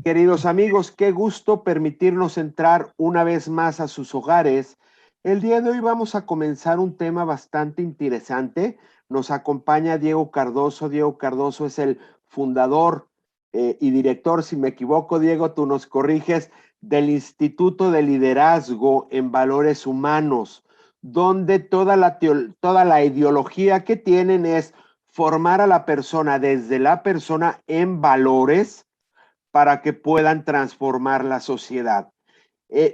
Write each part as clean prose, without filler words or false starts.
Queridos amigos, qué gusto permitirnos entrar una vez más a sus hogares. El día de hoy vamos a comenzar un tema bastante interesante. Nos acompaña Diego Cardoso. Diego Cardoso es el fundador y director, si me equivoco, Diego, tú nos corriges, del Instituto de Liderazgo en Valores Humanos, donde toda la ideología que tienen es formar a la persona desde la persona en valores para que puedan transformar la sociedad.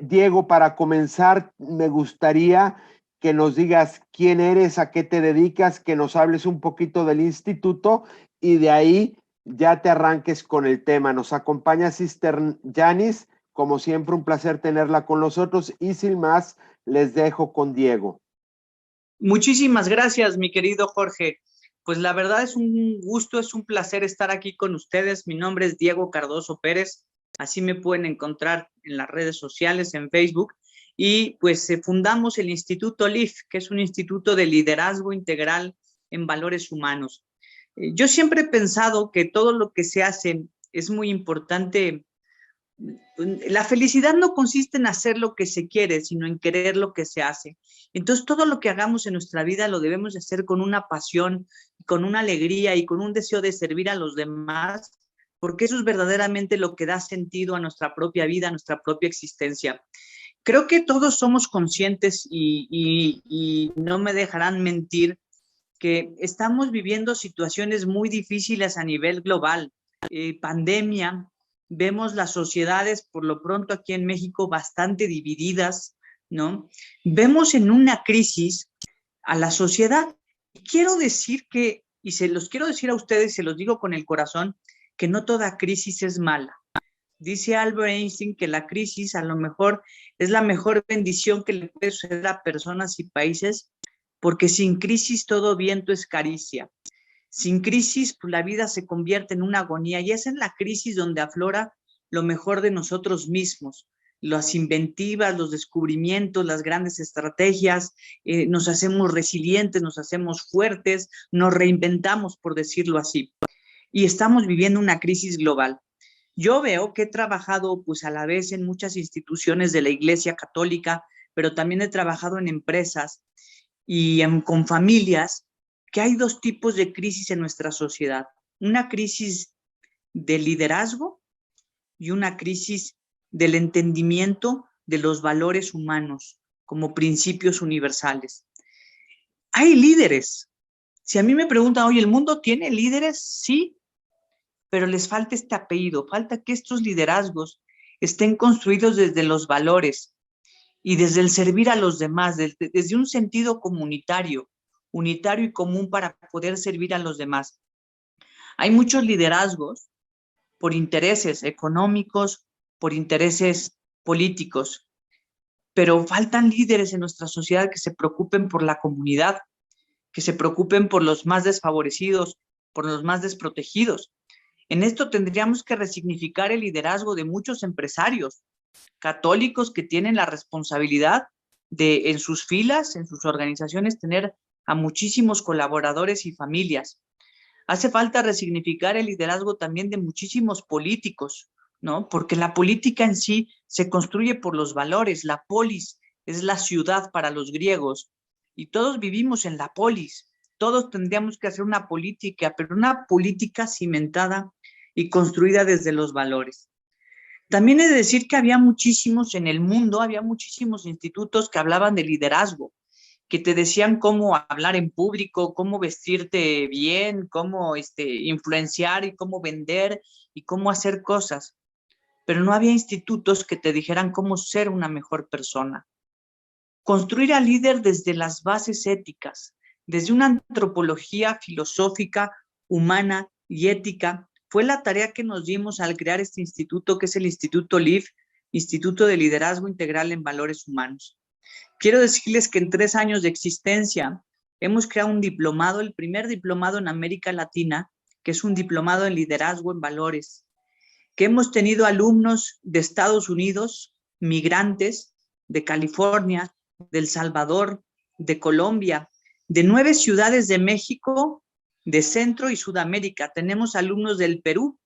Diego, para comenzar, me gustaría que nos digas quién eres, a qué te dedicas, que nos hables un poquito del instituto y de ahí ya te arranques con el tema. Nos acompaña Sister Yanis, como siempre un placer tenerla con nosotros y sin más les dejo con Diego. Muchísimas gracias, mi querido Jorge. Pues la verdad es un gusto, es un placer estar aquí con ustedes. Mi nombre es Diego Cardoso Pérez, así me pueden encontrar en las redes sociales, en Facebook. Y pues fundamos el Instituto LIF, que es un instituto de liderazgo integral en valores humanos. Yo siempre he pensado que todo lo que se hace es muy importante. La felicidad no consiste en hacer lo que se quiere, sino en querer lo que se hace. Entonces, todo lo que hagamos en nuestra vida lo debemos de hacer con una pasión, con una alegría y con un deseo de servir a los demás, porque eso es verdaderamente lo que da sentido a nuestra propia vida, a nuestra propia existencia. Creo que todos somos conscientes y no me dejarán mentir que estamos viviendo situaciones muy difíciles a nivel global. Pandemia, vemos las sociedades, por lo pronto aquí en México, bastante divididas, ¿no? Vemos en una crisis a la sociedad. Quiero decir que, y se los quiero decir a ustedes, se los digo con el corazón, que no toda crisis es mala. Dice Albert Einstein que la crisis a lo mejor es la mejor bendición que le puede suceder a personas y países, porque sin crisis todo viento es caricia. Sin crisis, pues la vida se convierte en una agonía y es en la crisis donde aflora lo mejor de nosotros mismos, las inventivas, los descubrimientos, las grandes estrategias, nos hacemos resilientes, nos hacemos fuertes, nos reinventamos, por decirlo así. Y estamos viviendo una crisis global. Yo veo que he trabajado pues a la vez en muchas instituciones de la Iglesia Católica, pero también he trabajado en empresas y con familias, que hay dos tipos de crisis en nuestra sociedad. Una crisis de liderazgo y una crisis del entendimiento de los valores humanos como principios universales. Hay líderes. Si a mí me preguntan, oye, ¿el mundo tiene líderes? Sí, pero les falta este apellido, falta que estos liderazgos estén construidos desde los valores y desde el servir a los demás, desde un sentido comunitario, unitario y común para poder servir a los demás. Hay muchos liderazgos por intereses económicos, por intereses políticos, pero faltan líderes en nuestra sociedad que se preocupen por la comunidad, que se preocupen por los más desfavorecidos, por los más desprotegidos. En esto tendríamos que resignificar el liderazgo de muchos empresarios católicos que tienen la responsabilidad de, en sus filas, en sus organizaciones, tener a muchísimos colaboradores y familias. Hace falta resignificar el liderazgo también de muchísimos políticos, ¿no? Porque la política en sí se construye por los valores. La polis es la ciudad para los griegos y todos vivimos en la polis. Todos tendríamos que hacer una política, pero una política cimentada y construida desde los valores. También he de decir que había muchísimos en el mundo, había muchísimos institutos que hablaban de liderazgo, que te decían cómo hablar en público, cómo vestirte bien, cómo influenciar y cómo vender y cómo hacer cosas. Pero no había institutos que te dijeran cómo ser una mejor persona. Construir al líder desde las bases éticas, desde una antropología filosófica, humana y ética, fue la tarea que nos dimos al crear este instituto, que es el Instituto LIF, Instituto de Liderazgo Integral en Valores Humanos. Quiero decirles que en 3 años de existencia hemos creado un diplomado, el primer diplomado en América Latina, que es un diplomado en liderazgo en valores, que hemos tenido alumnos de Estados Unidos, migrantes de California, de El Salvador, de Colombia, de 9 ciudades de México, de Centro y Sudamérica. Tenemos alumnos del Perú,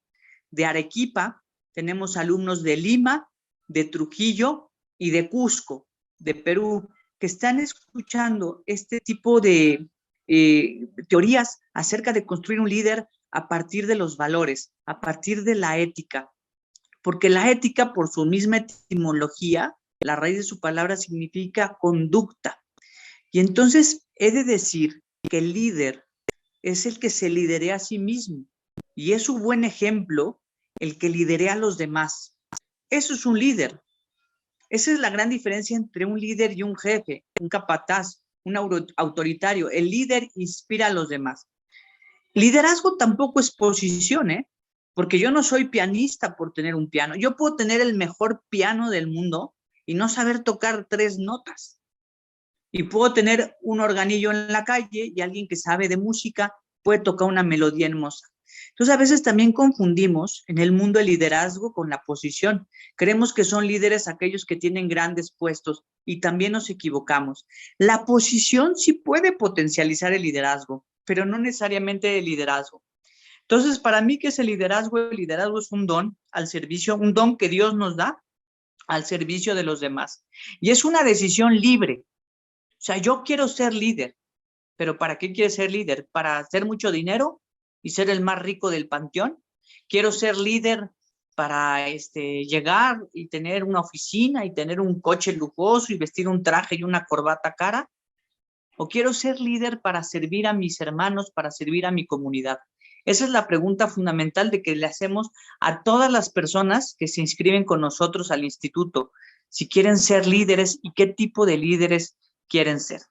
de Arequipa, tenemos alumnos de Lima, de Trujillo y de Cusco, de Perú, que están escuchando este tipo de teorías acerca de construir un líder a partir de los valores, a partir de la ética. Porque la ética, por su misma etimología, la raíz de su palabra significa conducta. Y entonces he de decir que el líder es el que se lidera a sí mismo. Y es un buen ejemplo el que lidere a los demás. Eso es un líder. Esa es la gran diferencia entre un líder y un jefe, un capataz, un autoritario. El líder inspira a los demás. Liderazgo tampoco es posición, porque yo no soy pianista por tener un piano. Yo puedo tener el mejor piano del mundo y no saber tocar 3 notas. Y puedo tener un organillo en la calle y alguien que sabe de música puede tocar una melodía hermosa. Entonces, a veces también confundimos en el mundo el liderazgo con la posición. Creemos que son líderes aquellos que tienen grandes puestos y también nos equivocamos. La posición sí puede potencializar el liderazgo, pero no necesariamente el liderazgo. Entonces, para mí, ¿qué es el liderazgo? El liderazgo es un don al servicio, un don que Dios nos da al servicio de los demás. Y es una decisión libre. O sea, yo quiero ser líder, pero ¿para qué quieres ser líder? ¿Para hacer mucho dinero y ser el más rico del panteón? Quiero ser líder para llegar y tener una oficina y tener un coche lujoso y vestir un traje y una corbata cara. ¿O quiero ser líder para servir a mis hermanos, para servir a mi comunidad? Esa es la pregunta fundamental de que le hacemos a todas las personas que se inscriben con nosotros al instituto, si quieren ser líderes y qué tipo de líderes quieren ser.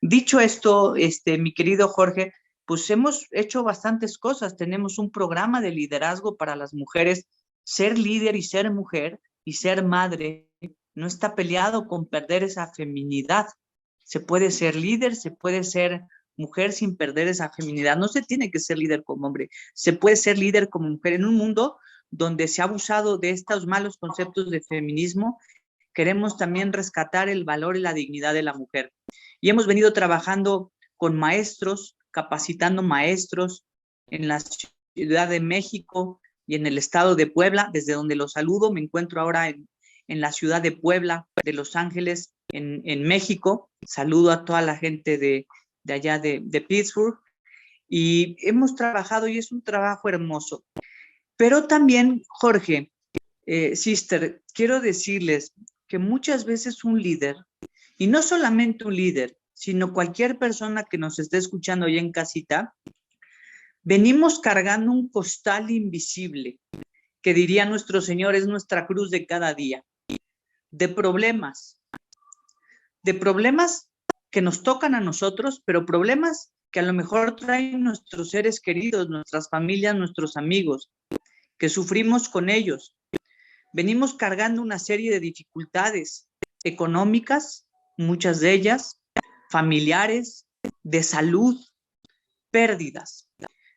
Dicho esto, mi querido Jorge, pues hemos hecho bastantes cosas. Tenemos un programa de liderazgo para las mujeres. Ser líder y ser mujer y ser madre no está peleado con perder esa feminidad. Se puede ser líder, se puede ser mujer sin perder esa feminidad. No se tiene que ser líder como hombre, se puede ser líder como mujer. En un mundo donde se ha abusado de estos malos conceptos de feminismo, queremos también rescatar el valor y la dignidad de la mujer. Y hemos venido trabajando con maestros, capacitando maestros en la Ciudad de México y en el estado de Puebla, desde donde los saludo. Me encuentro ahora en la ciudad de Puebla, de Los Ángeles, en México. Saludo a toda la gente de allá de Pittsburgh. Y hemos trabajado y es un trabajo hermoso. Pero también, Jorge, sister, quiero decirles que muchas veces un líder, y no solamente un líder, sino cualquier persona que nos esté escuchando ya en casita, venimos cargando un costal invisible, que diría nuestro Señor es nuestra cruz de cada día, de problemas que nos tocan a nosotros, pero problemas que a lo mejor traen nuestros seres queridos, nuestras familias, nuestros amigos, que sufrimos con ellos. Venimos cargando una serie de dificultades económicas, muchas de ellas, familiares, de salud, pérdidas.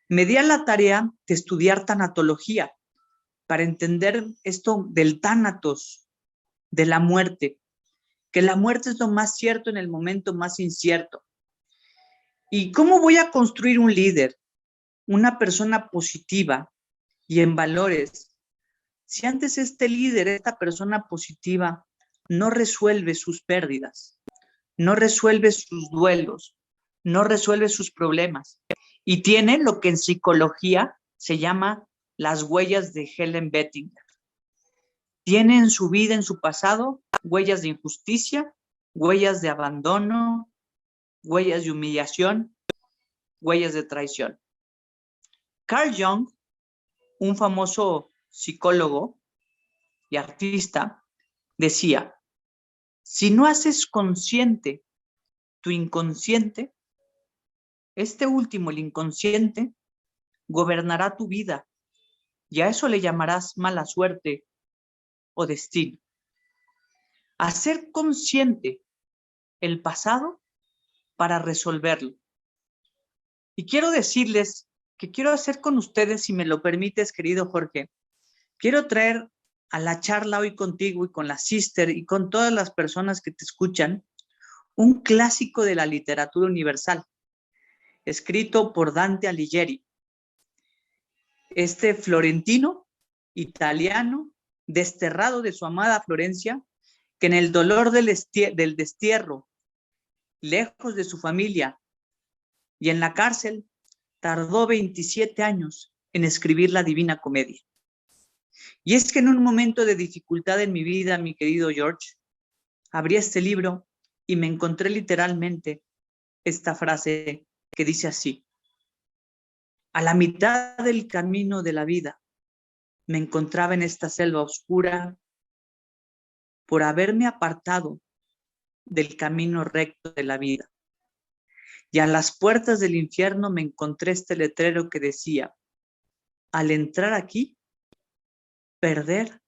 Me di a la tarea de estudiar tanatología para entender esto del tánatos, de la muerte, que la muerte es lo más cierto en el momento más incierto. ¿Y cómo voy a construir un líder, una persona positiva y en valores, si antes este líder, esta persona positiva, no resuelve sus pérdidas, no resuelve sus duelos, no resuelve sus problemas y tiene lo que en psicología se llama las huellas de Helen Bettinger? Tiene en su vida, en su pasado, huellas de injusticia, huellas de abandono, huellas de humillación, huellas de traición. Carl Jung, un famoso psicólogo y artista, decía, si no haces consciente tu inconsciente, este último, el inconsciente, gobernará tu vida y a eso le llamarás mala suerte o destino. Hacer consciente el pasado para resolverlo. Y quiero decirles que quiero hacer con ustedes, si me lo permites, querido Jorge, quiero traer a la charla hoy contigo y con la sister y con todas las personas que te escuchan, un clásico de la literatura universal, escrito por Dante Alighieri. Este florentino italiano, desterrado de su amada Florencia, que en el dolor del destierro, lejos de su familia y en la cárcel, tardó 27 años en escribir la Divina Comedia. Y es que en un momento de dificultad en mi vida, mi querido George, abrí este libro y me encontré literalmente esta frase que dice así: a la mitad del camino de la vida me encontraba en esta selva oscura por haberme apartado del camino recto de la vida. Y a las puertas del infierno me encontré este letrero que decía: al entrar aquí, perder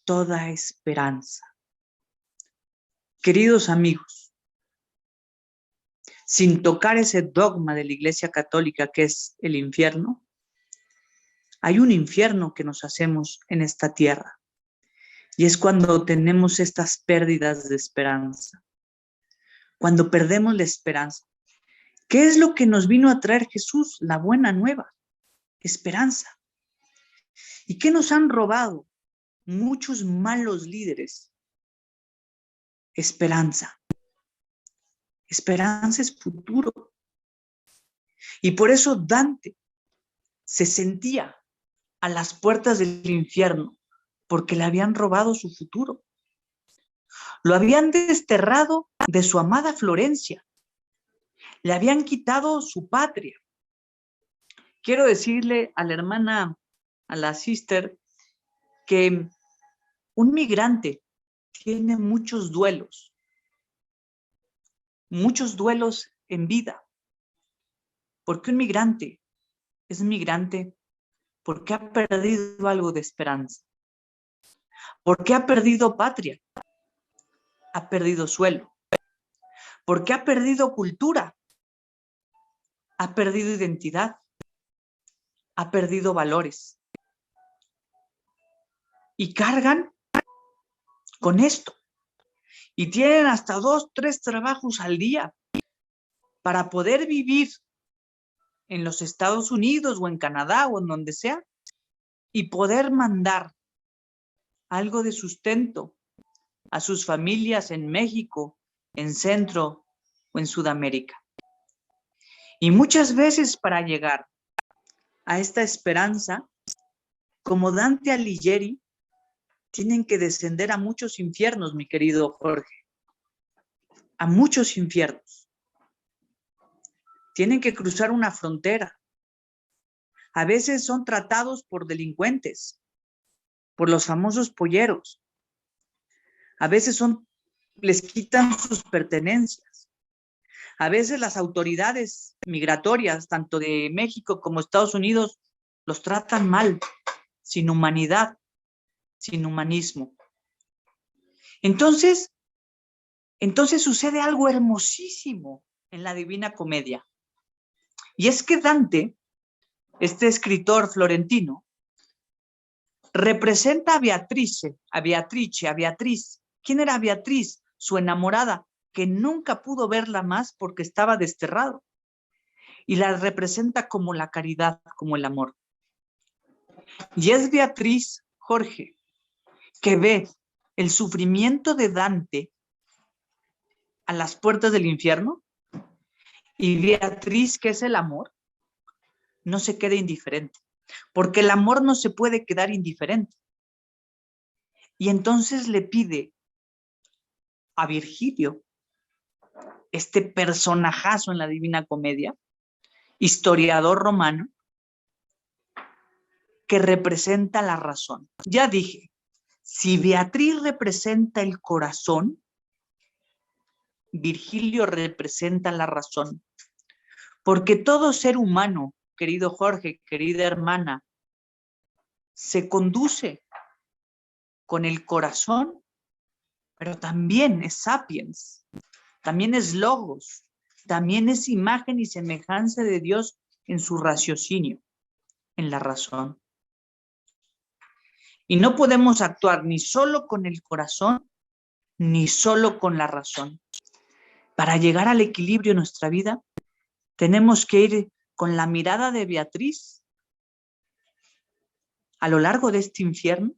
toda esperanza. Queridos amigos, sin tocar ese dogma de la Iglesia Católica que es el infierno, hay un infierno que nos hacemos en esta tierra. Y es cuando tenemos estas pérdidas de esperanza. Cuando perdemos la esperanza. ¿Qué es lo que nos vino a traer Jesús? La buena nueva. Esperanza. ¿Y qué nos han robado muchos malos líderes? Esperanza. Esperanza es futuro. Y por eso Dante se sentía a las puertas del infierno, porque le habían robado su futuro. Lo habían desterrado de su amada Florencia. Le habían quitado su patria. Quiero decirle a la hermana, a la sister, que un migrante tiene muchos duelos en vida. Porque un migrante es migrante porque ha perdido algo de esperanza. Porque ha perdido patria. Ha perdido suelo. Porque ha perdido cultura. Ha perdido identidad. Ha perdido valores. Y cargan con esto. Y tienen hasta 2, 3 trabajos al día para poder vivir en los Estados Unidos o en Canadá o en donde sea y poder mandar algo de sustento a sus familias en México, en Centro o en Sudamérica. Y muchas veces para llegar a esta esperanza, como Dante Alighieri, tienen que descender a muchos infiernos, mi querido Jorge. A muchos infiernos. Tienen que cruzar una frontera. A veces son tratados por delincuentes, por los famosos polleros. A veces les quitan sus pertenencias. A veces las autoridades migratorias, tanto de México como Estados Unidos, los tratan mal, sin humanidad, sin humanismo. Entonces sucede algo hermosísimo en la Divina Comedia. Y es que Dante, este escritor florentino, representa a Beatrice. ¿Quién era Beatriz? Su enamorada, que nunca pudo verla más porque estaba desterrado. Y la representa como la caridad, como el amor. Y es Beatriz, Jorge, que ve el sufrimiento de Dante a las puertas del infierno, y Beatriz, que es el amor, no se queda indiferente, porque el amor no se puede quedar indiferente. Y entonces le pide a Virgilio, este personajazo en la Divina Comedia, historiador romano, que representa la razón. Ya dije, si Beatriz representa el corazón, Virgilio representa la razón. Porque todo ser humano, querido Jorge, querida hermana, se conduce con el corazón, pero también es sapiens, también es logos, también es imagen y semejanza de Dios en su raciocinio, en la razón. Y no podemos actuar ni solo con el corazón, ni solo con la razón. Para llegar al equilibrio en nuestra vida, tenemos que ir con la mirada de Beatriz a lo largo de este infierno,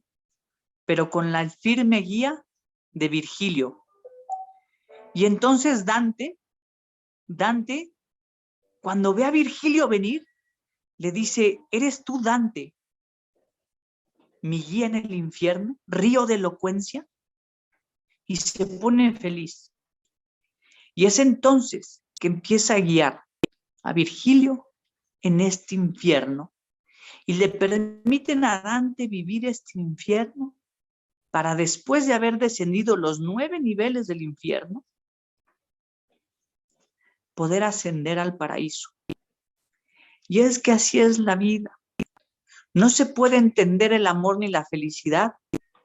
pero con la firme guía de Virgilio. Y entonces Dante, cuando ve a Virgilio venir, le dice, ¿eres tú, Dante, mi guía en el infierno, río de elocuencia? Y se pone feliz. Y es entonces que empieza a guiar a Virgilio en este infierno. Y le permiten a Dante vivir este infierno para, después de haber descendido los 9 niveles del infierno, poder ascender al paraíso. Y es que así es la vida. No se puede entender el amor ni la felicidad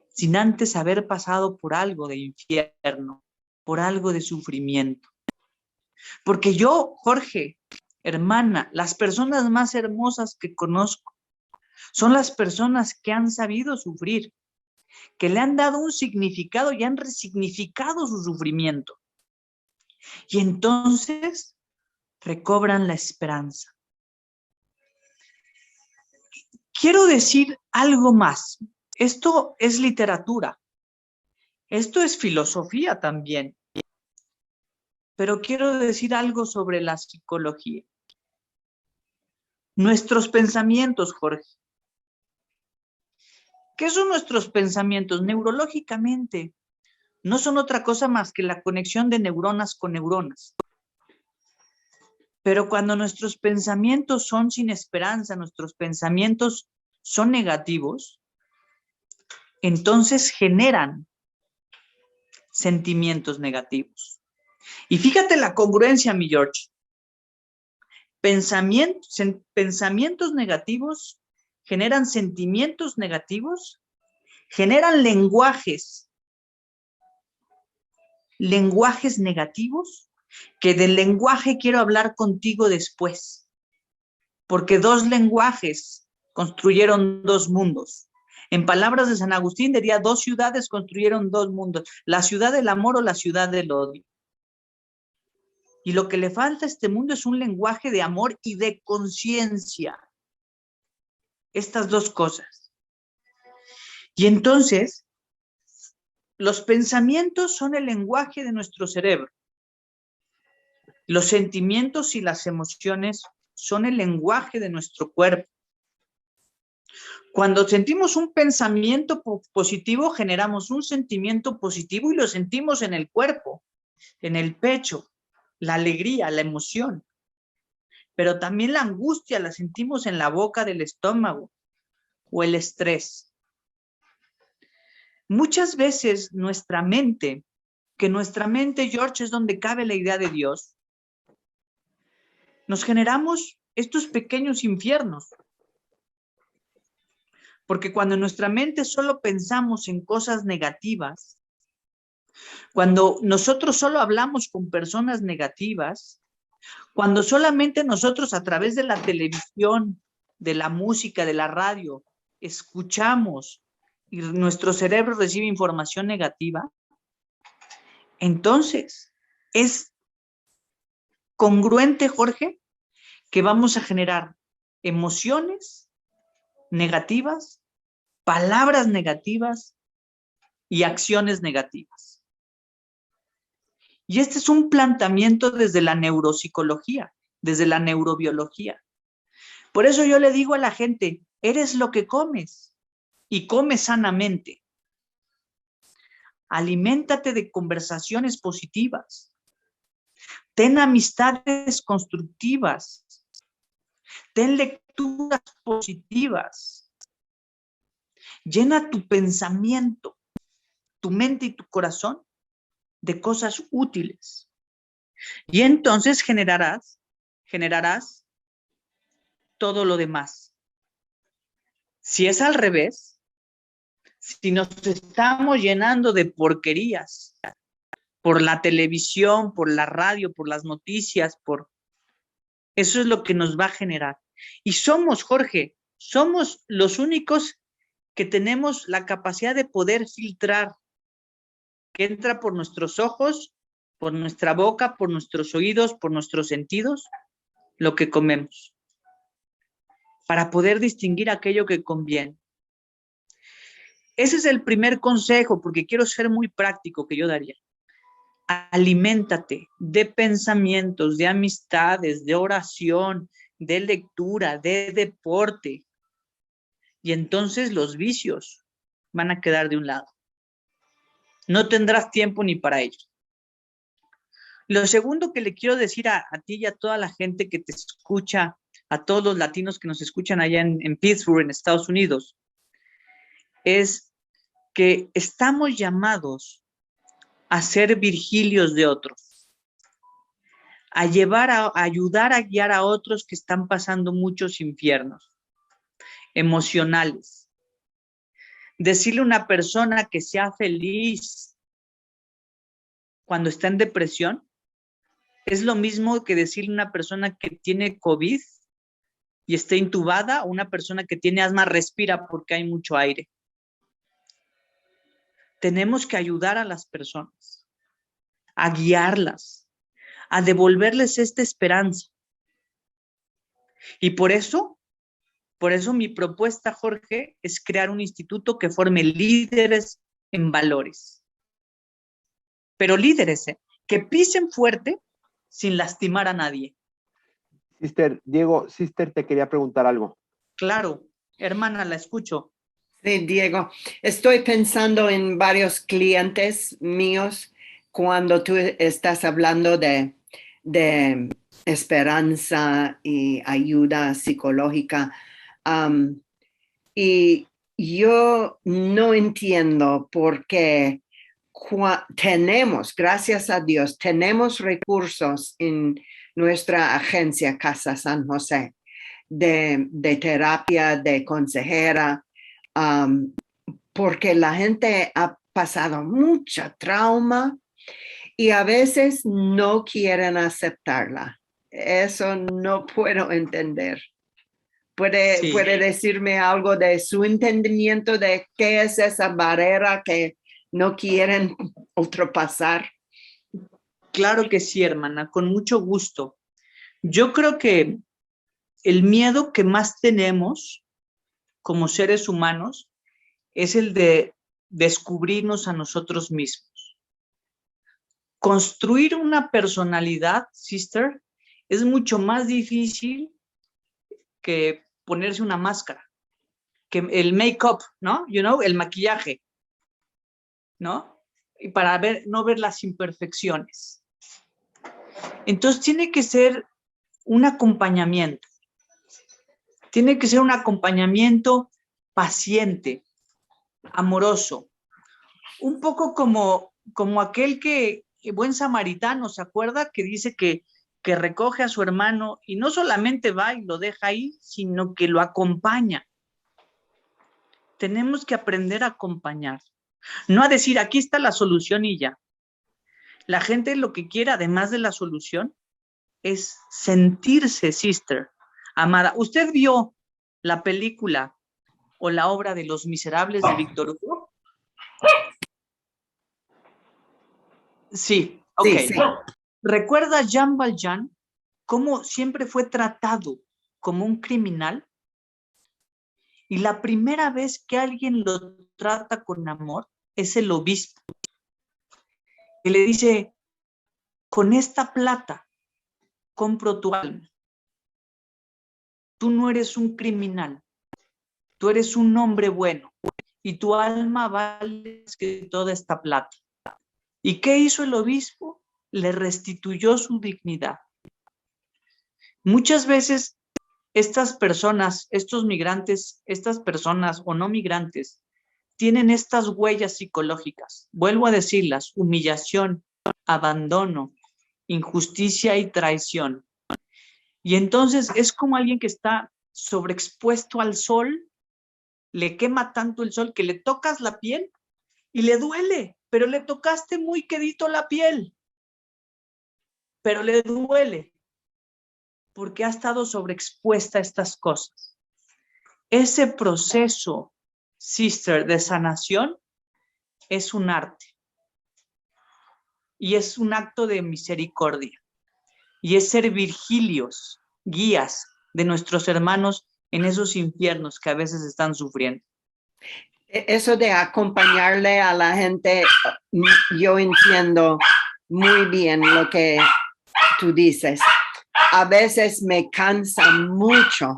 sin antes haber pasado por algo de infierno, por algo de sufrimiento. Porque yo, Jorge, hermana, las personas más hermosas que conozco son las personas que han sabido sufrir, que le han dado un significado y han resignificado su sufrimiento. Y entonces recobran la esperanza. Quiero decir algo más. Esto es literatura. Esto es filosofía también. Pero quiero decir algo sobre la psicología. Nuestros pensamientos, Jorge. ¿Qué son nuestros pensamientos? Neurológicamente, no son otra cosa más que la conexión de neuronas con neuronas. Pero cuando nuestros pensamientos son sin esperanza, nuestros pensamientos son negativos, entonces generan sentimientos negativos. Y fíjate la congruencia, mi George. Pensamientos negativos generan sentimientos negativos, generan lenguajes negativos, que del lenguaje quiero hablar contigo después, porque 2 lenguajes construyeron 2 mundos. En palabras de San Agustín diría, 2 ciudades construyeron 2 mundos, la ciudad del amor o la ciudad del odio. Y lo que le falta a este mundo es un lenguaje de amor y de conciencia. Estas 2 cosas. Y entonces, los pensamientos son el lenguaje de nuestro cerebro. Los sentimientos y las emociones son el lenguaje de nuestro cuerpo. Cuando sentimos un pensamiento positivo, generamos un sentimiento positivo y lo sentimos en el cuerpo, en el pecho, la alegría, la emoción. Pero también la angustia la sentimos en la boca del estómago o el estrés. Muchas veces nuestra mente, George, es donde cabe la idea de Dios, nos generamos estos pequeños infiernos. Porque cuando en nuestra mente solo pensamos en cosas negativas, cuando nosotros solo hablamos con personas negativas, cuando solamente nosotros a través de la televisión, de la música, de la radio, escuchamos y nuestro cerebro recibe información negativa, entonces es congruente, Jorge, que vamos a generar emociones negativas, palabras negativas y acciones negativas. Y este es un planteamiento desde la neuropsicología, desde la neurobiología. Por eso yo le digo a la gente, eres lo que comes y come sanamente. Aliméntate de conversaciones positivas. Ten amistades constructivas. Ten lecturas positivas. Llena tu pensamiento, tu mente y tu corazón de cosas útiles. Y entonces generarás todo lo demás. Si es al revés, si nos estamos llenando de porquerías por la televisión, por la radio, por las noticias, eso es lo que nos va a generar. Y somos, Jorge, somos los únicos que tenemos la capacidad de poder filtrar que entra por nuestros ojos, por nuestra boca, por nuestros oídos, por nuestros sentidos, lo que comemos, para poder distinguir aquello que conviene. Ese es el primer consejo, porque quiero ser muy práctico que yo daría. Aliméntate de pensamientos, de amistades, de oración, de lectura, de deporte. Y entonces los vicios van a quedar de un lado. No tendrás tiempo ni para ellos. Lo segundo que le quiero decir a ti y a toda la gente que te escucha, a todos los latinos que nos escuchan allá en Pittsburgh, en Estados Unidos, es que estamos llamados a ser Virgilios de otros, a ayudar a guiar a otros que están pasando muchos infiernos emocionales. Decirle a una persona que sea feliz cuando está en depresión es lo mismo que decirle a una persona que tiene COVID y está intubada, o una persona que tiene asma respira porque hay mucho aire. Tenemos que ayudar a las personas, a guiarlas, a devolverles esta esperanza. Y por eso mi propuesta, Jorge, es crear un instituto que forme líderes en valores. Pero líderes, que pisen fuerte sin lastimar a nadie. Diego, te quería preguntar algo. Claro, hermana, la escucho. Sí, Diego, estoy pensando en varios clientes míos cuando tú estás hablando de esperanza y ayuda psicológica. Y yo no entiendo por qué tenemos, gracias a Dios, tenemos recursos en nuestra agencia Casa San José de terapia, de consejera, porque la gente ha pasado mucho trauma y a veces no quieren aceptarla. Eso no puedo entender. ¿Puede decirme algo de su entendimiento de qué es esa barrera que no quieren ultrapasar? Claro que sí, hermana, con mucho gusto. Yo creo que el miedo que más tenemos como seres humanos es el de descubrirnos a nosotros mismos. Construir una personalidad, sister, es mucho más difícil que ponerse una máscara, que el make-up, ¿no? El maquillaje, ¿no? Y para no ver las imperfecciones. Entonces tiene que ser un acompañamiento. Tiene que ser un acompañamiento paciente, amoroso. Un poco como aquel buen samaritano, ¿se acuerda? Que dice que recoge a su hermano y no solamente va y lo deja ahí, sino que lo acompaña. Tenemos que aprender a acompañar. No a decir, aquí está la solución y ya. La gente lo que quiere, además de la solución, es sentirse, sister, amada. ¿Usted vio la película o la obra de Los Miserables de Víctor Hugo? Sí, ok. Sí. ¿Recuerda a Jean Valjean cómo siempre fue tratado como un criminal? Y la primera vez que alguien lo trata con amor es el obispo. Y le dice, con esta plata compro tu alma. Tú no eres un criminal, tú eres un hombre bueno y tu alma vale más que toda esta plata. ¿Y qué hizo el obispo? Le restituyó su dignidad. Muchas veces estas personas, estos migrantes, estas personas o no migrantes, tienen estas huellas psicológicas. Vuelvo a decirlas: humillación, abandono, injusticia y traición. Y entonces es como alguien que está sobreexpuesto al sol, le quema tanto el sol que le tocas la piel y le duele, pero le tocaste muy quedito la piel, pero le duele porque ha estado sobreexpuesta a estas cosas. Ese proceso, sister, de sanación es un arte y es un acto de misericordia y es ser Virgilios, guías de nuestros hermanos en esos infiernos que a veces están sufriendo. Eso de acompañarle a la gente, yo entiendo muy bien lo que tú dices. A veces me cansa mucho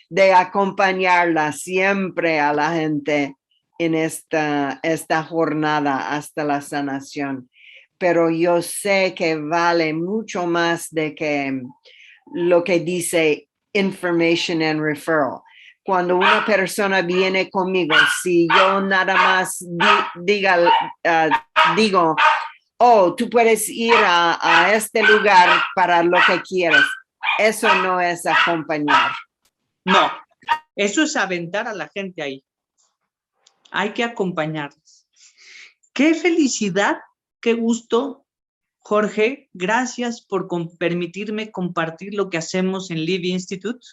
de acompañarla siempre a la gente en esta jornada hasta la sanación. Pero yo sé que vale mucho más de que lo que dice information and referral. Cuando una persona viene conmigo, si yo nada más digo, oh, tú puedes ir a este lugar para lo que quieres, eso no es acompañar. No, eso es aventar a la gente ahí. Hay que acompañarles. Qué felicidad, qué gusto, Jorge. Gracias por permitirme compartir lo que hacemos en Live Institute.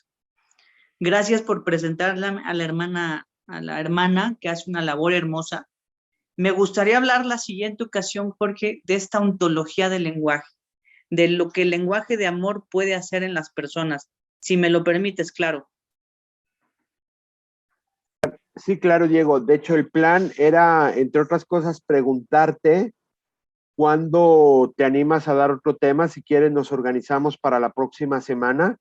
Gracias por presentarla a la hermana que hace una labor hermosa. Me gustaría hablar la siguiente ocasión, Jorge, de esta ontología del lenguaje, de lo que el lenguaje de amor puede hacer en las personas. Si me lo permites, claro. Sí, claro, Diego. De hecho, el plan era, entre otras cosas, preguntarte cuándo te animas a dar otro tema. Si quieres, nos organizamos para la próxima semana.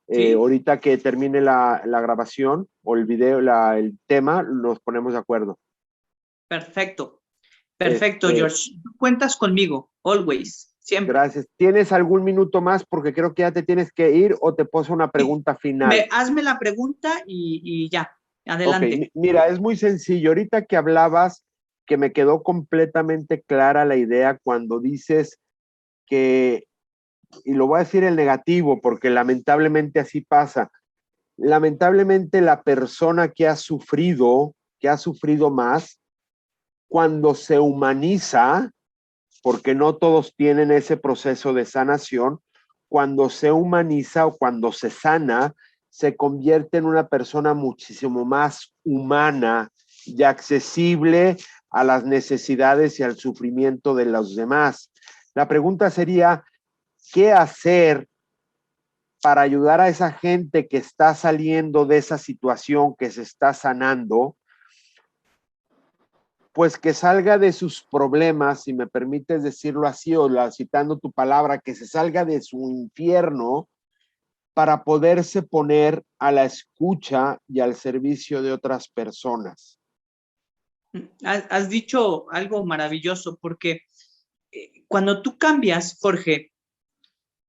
¿Sí? Ahorita que termine la grabación o el video, el tema, nos ponemos de acuerdo. Perfecto. Perfecto, George. Cuentas conmigo, always, siempre. Gracias. ¿Tienes algún minuto más? Porque creo que ya te tienes que ir, o te puso una pregunta final. Hazme la pregunta y ya. Adelante. Okay. Mira, es muy sencillo. Ahorita que hablabas, que me quedó completamente clara la idea cuando dices que, y lo voy a decir el negativo, porque lamentablemente así pasa. Lamentablemente la persona que ha sufrido más, cuando se humaniza, porque no todos tienen ese proceso de sanación, cuando se humaniza o cuando se sana, se convierte en una persona muchísimo más humana y accesible a las necesidades y al sufrimiento de los demás. La pregunta sería, ¿qué hacer para ayudar a esa gente que está saliendo de esa situación, que se está sanando? Pues que salga de sus problemas, si me permites decirlo así, o citando tu palabra, que se salga de su infierno para poderse poner a la escucha y al servicio de otras personas. Has dicho algo maravilloso, porque cuando tú cambias, Jorge,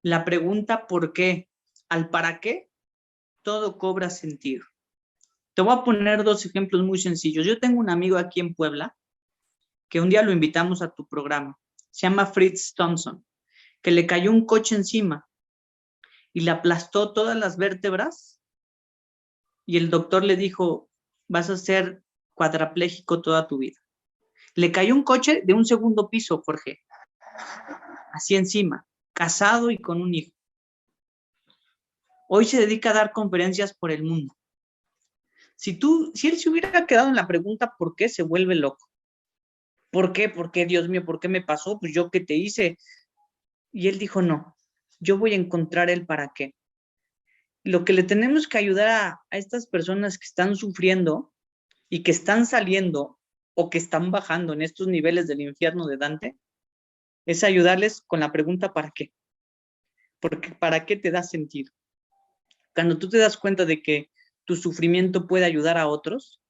la pregunta ¿por qué? Al para qué, todo cobra sentido. Te voy a poner dos ejemplos muy sencillos. Yo tengo un amigo aquí en Puebla que un día lo invitamos a tu programa. Se llama Fritz Thompson, que le cayó un coche encima y le aplastó todas las vértebras y el doctor le dijo, vas a ser cuadrapléjico toda tu vida. Le cayó un coche de un segundo piso, Jorge, así encima, casado y con un hijo. Hoy se dedica a dar conferencias por el mundo. Si él se hubiera quedado en la pregunta ¿por qué?, se vuelve loco. ¿Por qué? ¿Por qué, Dios mío? ¿Por qué me pasó? Pues yo qué te hice. Y él dijo, no, yo voy a encontrar el para qué. Lo que le tenemos que ayudar a estas personas que están sufriendo y que están saliendo o que están bajando en estos niveles del infierno de Dante, es ayudarles con la pregunta ¿para qué? Porque ¿para qué te da sentido? Cuando tú te das cuenta de que tu sufrimiento puede ayudar a otros,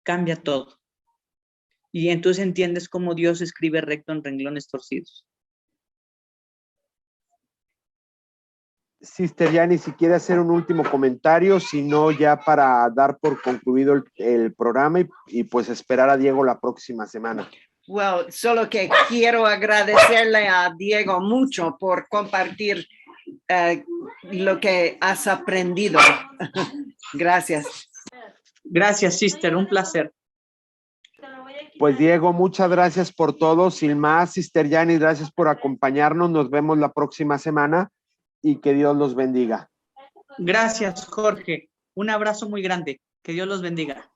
cambia todo. Y entonces entiendes cómo Dios escribe recto en renglones torcidos. Sister Yani, si quiere hacer un último comentario, si no, ya para dar por concluido el programa y pues esperar a Diego la próxima semana. Well, solo que quiero agradecerle a Diego mucho por compartir lo que has aprendido. Gracias. Gracias, sister, un placer. Pues Diego, muchas gracias por todo. Sin más, Sister Yani, gracias por acompañarnos. Nos vemos la próxima semana y que Dios los bendiga. Gracias, Jorge. Un abrazo muy grande. Que Dios los bendiga.